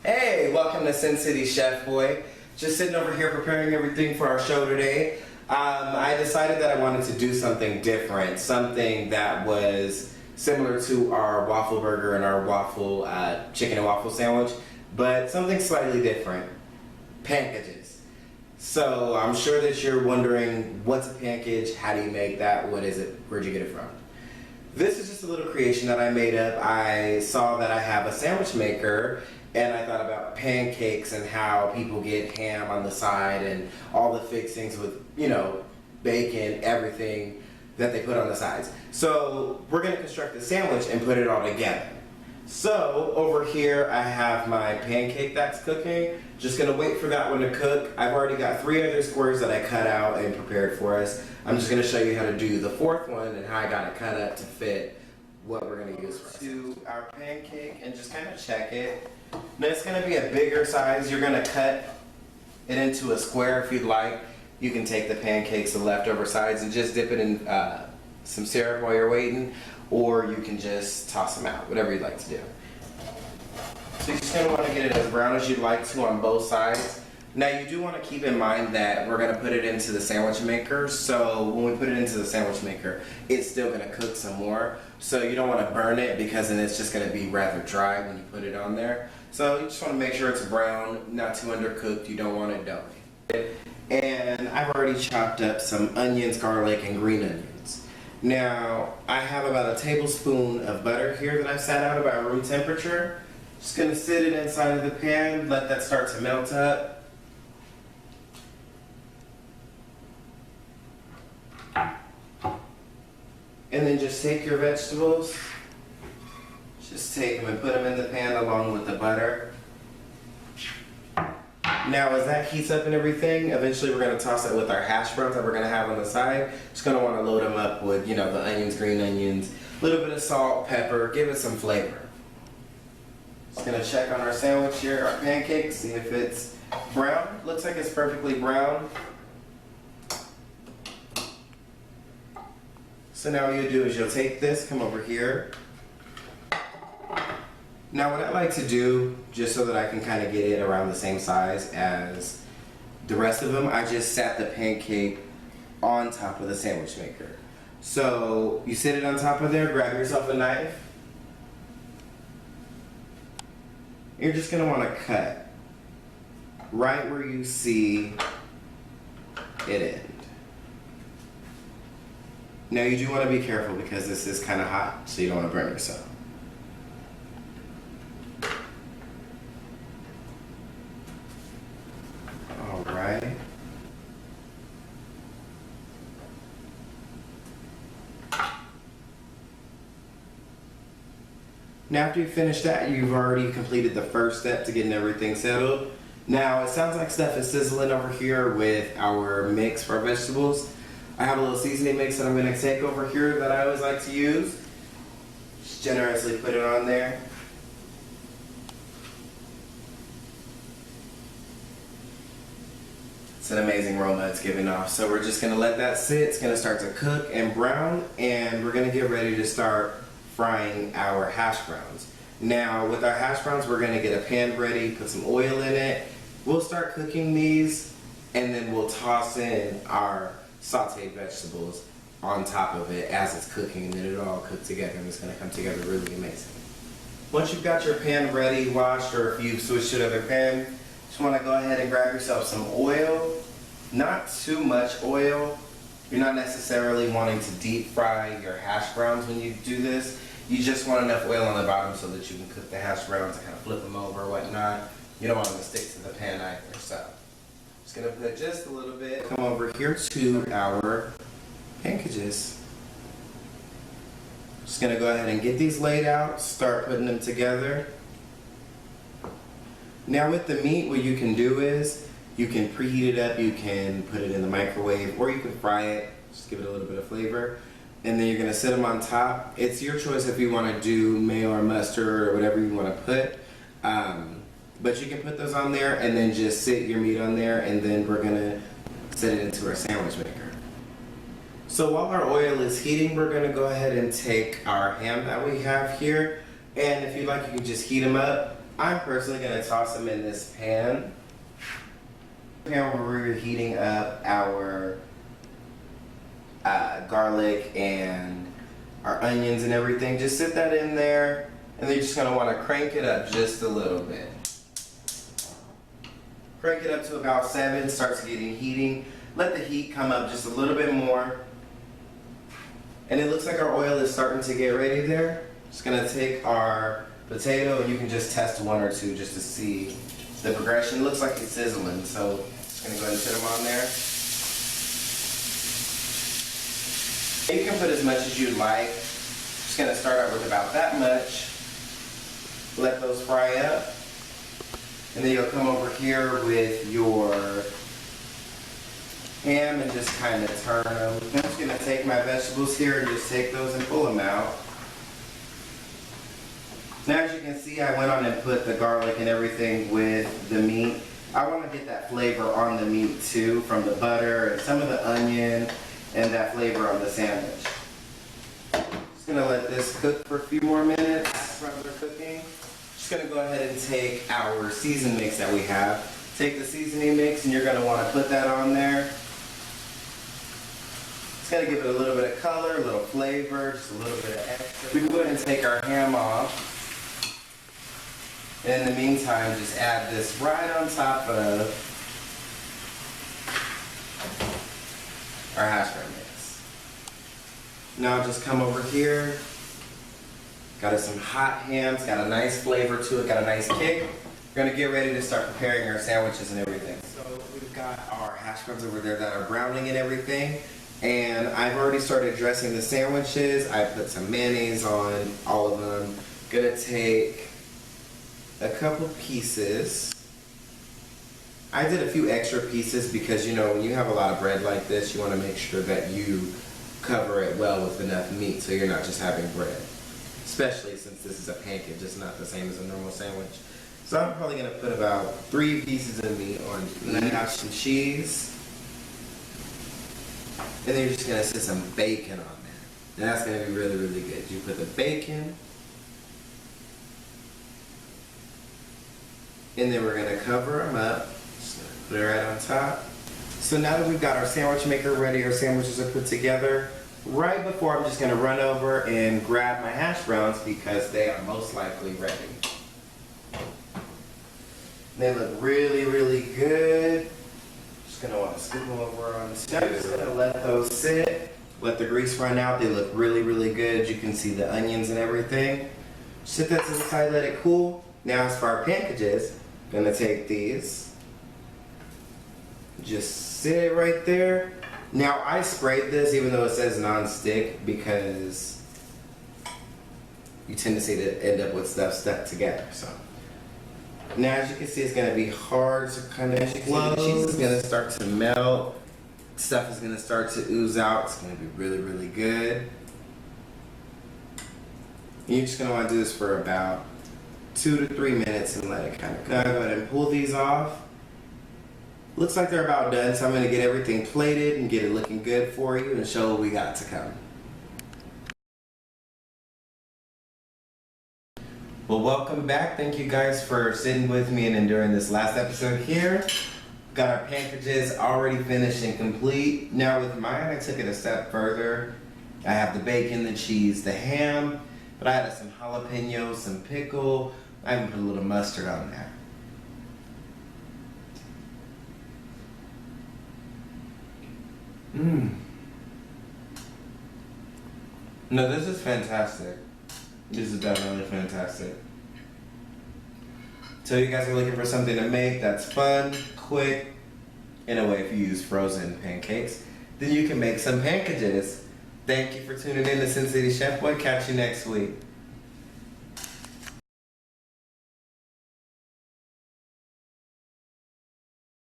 Hey, welcome to Sin City Chef Boy. Just sitting over here preparing everything for our show today. I decided that I wanted to do something different, something that was similar to our waffle burger and our waffle chicken and waffle sandwich, but something slightly different. Pancacages. So I'm sure that you're wondering, what's a pancake? How do you make that? What is it? Where'd you get it from? This is just a little creation that I made up. I saw that I have a sandwich maker, and I thought about pancakes and how people get ham on the side and all the fixings with, bacon, everything that they put on the sides. So we're gonna construct a sandwich and put it all together. So over here I have my pancake that's cooking. Just gonna wait for that one to cook. I've already got 3 other squares that I cut out and prepared for us. I'm just gonna show you how to do the 4th one and how I got it cut up to fit what we're gonna use for to our pancake and just kind of check it. Now it's gonna be a bigger size. You're gonna cut it into a square if you'd like. You can take the pancakes, the leftover sides, and just dip it in some syrup while you're waiting, or you can just toss them out, whatever you'd like to do. So you're just gonna wanna get it as brown as you'd like to on both sides. Now you do want to keep in mind that we're going to put it into the sandwich maker, so when we put it into the sandwich maker, it's still going to cook some more. So you don't want to burn it because then it's just going to be rather dry when you put it on there. So you just want to make sure it's brown, not too undercooked, you don't want it doughy. And I've already chopped up some onions, garlic, and green onions. Now I have about a tablespoon of butter here that I've sat out about room temperature. Just going to sit it inside of the pan, let that start to melt up. And then just take your vegetables, just take them and put them in the pan along with the butter. Now as that heats up and everything, eventually we're going to toss it with our hash browns that we're going to have on the side. Just going to want to load them up with, the onions, green onions, a little bit of salt, pepper, give it some flavor. Just going to check on our sandwich here, our pancake, see if it's brown. Looks like it's perfectly brown. So now what you'll do is you'll take this, come over here. Now what I like to do, just so that I can kind of get it around the same size as the rest of them, I just sat the pancake on top of the sandwich maker. So you sit it on top of there, grab yourself a knife. You're just going to want to cut right where you see it end. Now you do want to be careful because this is kind of hot, so you don't want to burn yourself. Alright. Now after you finish that, you've already completed the first step to getting everything settled. Now it sounds like stuff is sizzling over here with our mix for our vegetables. I have a little seasoning mix that I'm going to take over here that I always like to use. Just generously put it on there. It's an amazing aroma it's giving off. So we're just going to let that sit. It's going to start to cook and brown, and we're going to get ready to start frying our hash browns. Now with our hash browns, we're going to get a pan ready, put some oil in it. We'll start cooking these, and then we'll toss in our sauteed vegetables on top of it as it's cooking, and then it'll all cook together and it's going to come together really amazing. Once you've got your pan ready, washed, or if you've switched to another pan, just want to go ahead and grab yourself some oil. Not too much oil. You're not necessarily wanting to deep fry your hash browns when you do this. You just want enough oil on the bottom so that you can cook the hash browns and kind of flip them over or whatnot. You don't want them to stick to the pan either. So just gonna put just a little bit. Come over here to our pancacages. Just gonna go ahead and get these laid out, start putting them together. Now with the meat, what you can do is you can preheat it up, you can put it in the microwave, or you can fry it, just give it a little bit of flavor. And then you're gonna set them on top. It's your choice if you wanna do mayo or mustard or whatever you wanna put. But you can put those on there and then just sit your meat on there, and then we're gonna set it into our sandwich maker. So while our oil is heating, we're gonna go ahead and take our ham that we have here, and if you'd like, you can just heat them up. I'm personally going to toss them in this pan. Where we're heating up our garlic and our onions and everything. Just sit that in there, and then you're just going to want to crank it up just a little bit. Crank it up to about 7, starts getting heating. Let the heat come up just a little bit more. And it looks like our oil is starting to get ready there. Just gonna take our potato, and you can just test 1 or 2 just to see the progression. It looks like it's sizzling, so just gonna go ahead and put them on there. You can put as much as you like. Just gonna start out with about that much. Let those fry up. And then you'll come over here with your ham and just kind of turn them. I'm just going to take my vegetables here and just take those and pull them out. Now, as you can see, I went on and put the garlic and everything with the meat. I want to get that flavor on the meat too, from the butter and some of the onion and that flavor on the sandwich. Just going to let this cook for a few more minutes while they're cooking. Just going to go ahead and take our season mix that we have. Take the seasoning mix, and you're going to want to put that on there. It's going to give it a little bit of color, a little flavor, just a little bit of extra. We can go ahead and take our ham off. And in the meantime, just add this right on top of our hash brown mix. Now just come over here. Got us some hot hams, got a nice flavor to it, got a nice kick. We're gonna get ready to start preparing our sandwiches and everything. So we've got our hash browns over there that are browning and everything. And I've already started dressing the sandwiches. I put some mayonnaise on all of them. Gonna take a couple pieces. I did a few extra pieces because, you know, when you have a lot of bread like this, you wanna make sure that you cover it well with enough meat so you're not just having bread. Especially since this is a pancake, just not the same as a normal sandwich. So I'm probably gonna put about 3 pieces of meat on. And then I have some cheese. And then you're just gonna sit some bacon on there. And that's gonna be really, really good. You put the bacon. And then we're gonna cover them up. Just gonna put it right on top. So now that we've got our sandwich maker ready, our sandwiches are put together. Right before, I'm just gonna run over and grab my hash browns because they are most likely ready. They look really, really good. Just gonna want to scoop them over on the stove. Just gonna let those sit, let the grease run out. They look really, really good. You can see the onions and everything. Sit that to the side, let it cool. Now as for our pancages, gonna take these. Just sit it right there. Now I sprayed this even though it says non-stick because you tend to see to end up with stuff stuck together. So now as you can see, it's going to be hard to kind of close. The cheese is going to start to melt. Stuff is going to start to ooze out. It's going to be really, really good. And you're just going to want to do this for about 2 to 3 minutes and let it kind of cook. Go ahead and pull these off. Looks like they're about done, so I'm going to get everything plated and get it looking good for you and show what we got to come. Well, welcome back. Thank you guys for sitting with me and enduring this last episode here. Got our pancages already finished and complete. Now with mine, I took it a step further. I have the bacon, the cheese, the ham, but I added some jalapenos, some pickle. I even put a little mustard on there. No, this is fantastic. This is definitely fantastic. So you guys are looking for something to make that's fun, quick. In a way, if you use frozen pancakes, then you can make some pancages. Thank you for tuning in to Sin City Chef Boy. Catch you next week.